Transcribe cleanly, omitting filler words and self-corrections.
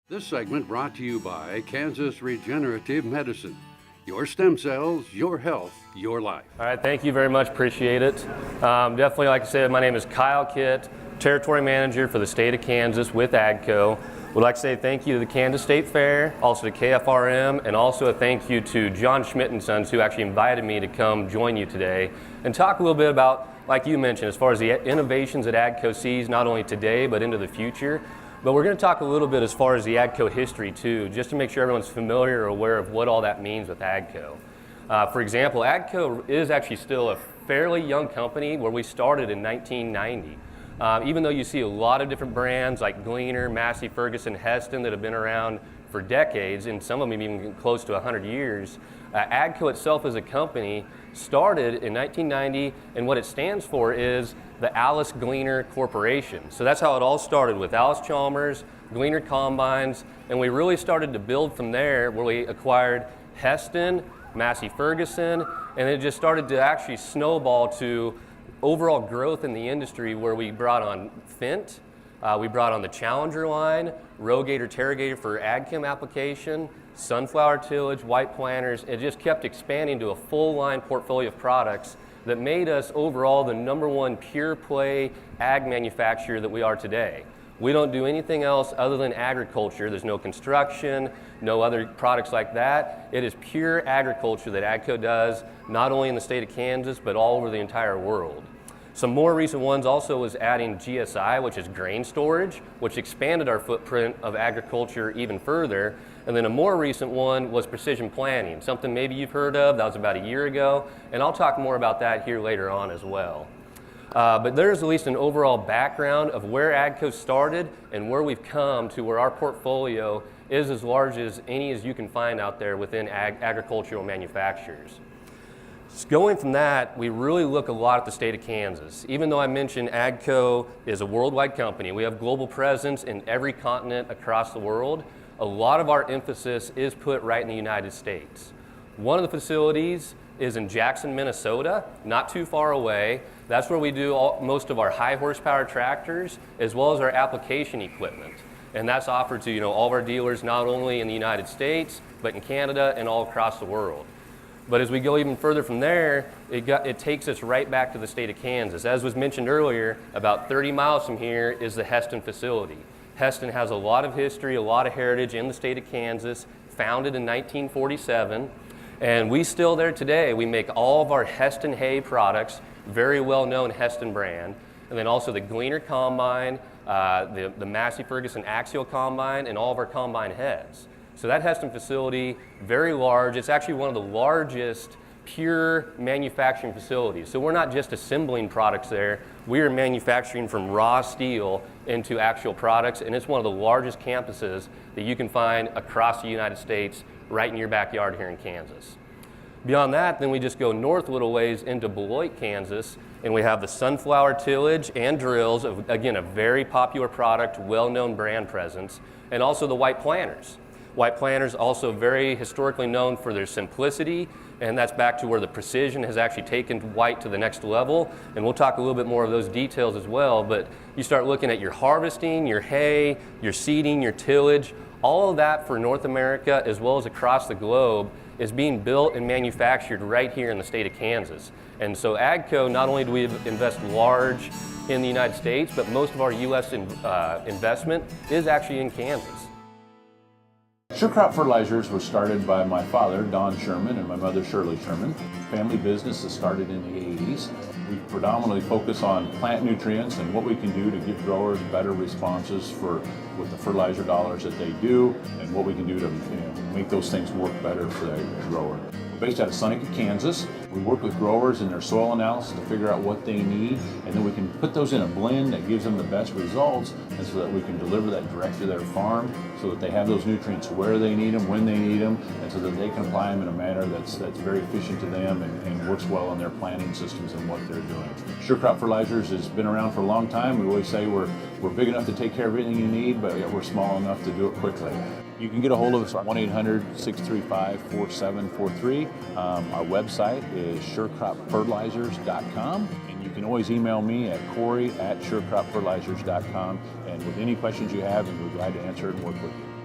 This segment brought to you by Kansas Regenerative Medicine. Your stem cells, your health, your life. All right, thank you very much, appreciate it. Definitely, like I said, my name is Kyle Kitt, Territory Manager for the state of Kansas with AGCO. Would like to say thank you to the Kansas State Fair, also to KFRM, and also a thank you to John Schmidt and Sons, who actually invited me to come join you today and talk a little bit about, like you mentioned, as far as the innovations that AGCO sees, not only today, but into the future. But we're going to talk a little bit as far as the AGCO history too, just to make sure everyone's familiar or aware of what all that means with AGCO. For example, AGCO is actually still a fairly young company where we started in 1990. Even though you see a lot of different brands like Gleaner, Massey Ferguson, Heston that have been around for decades, and some of them even close to 100 years, AGCO itself as a company started in 1990, and what it stands for is the Alice Gleaner Corporation. So that's how it all started, with Alice Chalmers, Gleaner Combines, and we really started to build from there, where we acquired Heston, Massey Ferguson, and it just started to actually snowball to overall growth in the industry, where we brought on Fint, we brought on the Challenger line, Rogator Terrogator for ag chem application, sunflower tillage, white planters. It just kept expanding to a full line portfolio of products that made us overall the #1 pure play ag manufacturer that we are today. We don't do anything else other than agriculture. There's no construction, no other products like that. It is pure agriculture that AGCO does, not only in the state of Kansas, but all over the entire world. Some more recent ones also was adding GSI, which is grain storage, which expanded our footprint of agriculture even further. And then a more recent one was precision planting, something maybe you've heard of. That was about a year ago, and I'll talk more about that here later on as well. But there's at least an overall background of where AGCO started and where we've come to where our portfolio is as large as any as you can find out there within agricultural manufacturers. So going from that, we really look a lot at the state of Kansas. Even though I mentioned AGCO is a worldwide company, we have global presence in every continent across the world. A lot of our emphasis is put right in the United States. One of the facilities is in Jackson, Minnesota, not too far away. That's where we do most of our high horsepower tractors, as well as our application equipment. And that's offered to all of our dealers, not only in the United States, but in Canada and all across the world. But as we go even further from there, it takes us right back to the state of Kansas. As was mentioned earlier, about 30 miles from here is the Heston facility. Heston has a lot of history, a lot of heritage in the state of Kansas, founded in 1947. And we still there today. We make all of our Heston hay products, very well-known Heston brand, and then also the Gleaner Combine, the Massey Ferguson Axial Combine, and all of our combine heads. So that Heston facility, very large. It's actually one of the largest pure manufacturing facilities. So we're not just assembling products there, we are manufacturing from raw steel into actual products, and it's one of the largest campuses that you can find across the United States, right in your backyard here in Kansas. Beyond that, then we just go north a little ways into Beloit, Kansas, and we have the sunflower tillage and drills, again, a very popular product, well-known brand presence, and also the white planters. White planters also very historically known for their simplicity, and that's back to where the precision has actually taken white to the next level, and we'll talk a little bit more of those details as well. But you start looking at your harvesting, your hay, your seeding, your tillage, all of that for North America as well as across the globe is being built and manufactured right here in the state of Kansas. And so AGCO, not only do we invest large in the United States, but most of our U.S. investment is actually in Kansas. Sure Crop Fertilizers was started by my father, Don Sherman, and my mother, Shirley Sherman. Family business that started in the 80s. We predominantly focus on plant nutrients and what we can do to give growers better responses with the fertilizer dollars that they do, and what we can do to make those things work better for the grower. We're based out of Seneca, Kansas. We work with growers in their soil analysis to figure out what they need, and then we can put those in a blend that gives them the best results, and so that we can deliver that direct to their farm so that they have those nutrients where they need them, when they need them, and so that they can apply them in a manner that's very efficient to them and works well in their planting systems and what they're doing. Sure Crop Fertilizers has been around for a long time. We always say we're big enough to take care of everything you need, but we're small enough to do it quickly. You can get a hold of us at 1-800-635-4743. Our website is surecropfertilizers.com, and you can always email me at Corey@surecropfertilizers.com, and with any questions you have, we'll be glad to answer it and work with you.